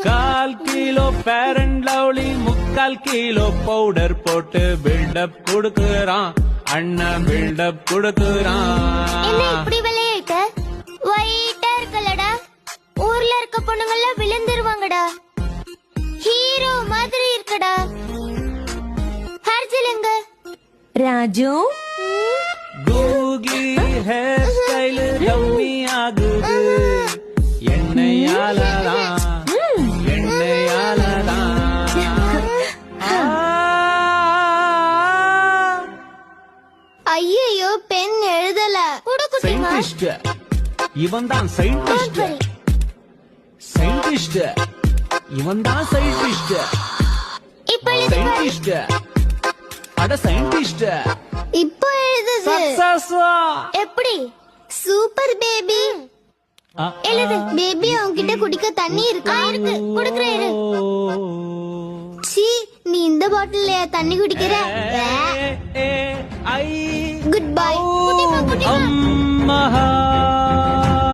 Call kilo fair and lovely 3/4 kilo powder போட்டு buildup கொடுக்குறான் அண்ணன் பில்டப் என்ன கொடுக்குறான். இப்படி விளையாட்ட ஒயிட்டா இருக்கலடா. ஊர்ல இருக்க பொண்ணுங்கெல்லாம் விழுந்துருவாங்கடா. ஹீரோ மாதிரி இருக்கடா. ஹர்ஜிலுங்க ராஜு கூகி ஹேர் ஸ்டைல் டம்மி ஆகுது எண்ணெயாலதான் எண்ணெயாலதான். ஐயோ பெண் எழுதல குடுக்குட்டிமா. சயின்டிஸ்ட் இவன் தான் சயின்டிஸ்ட் சயின்டிஸ்ட் இவன் தான் சயின்டிஸ்ட் இப்ப எழுது பாரு. சயின்டிஸ்ட் அட சயின்டிஸ்ட் இப்ப எழுதுது சக்சஸ்வா. எப்படி? Super baby. எழுது. பேபி உன்கிட்ட குடிக்க தண்ணி இருக்கா? இருக்கு, குடுக்குறேன் இரு. சீ, நீ இந்த பாட்டில்லையா தண்ணி குடிக்கிற? Good bye. குட்டிமா குட்டிமா. அம்மா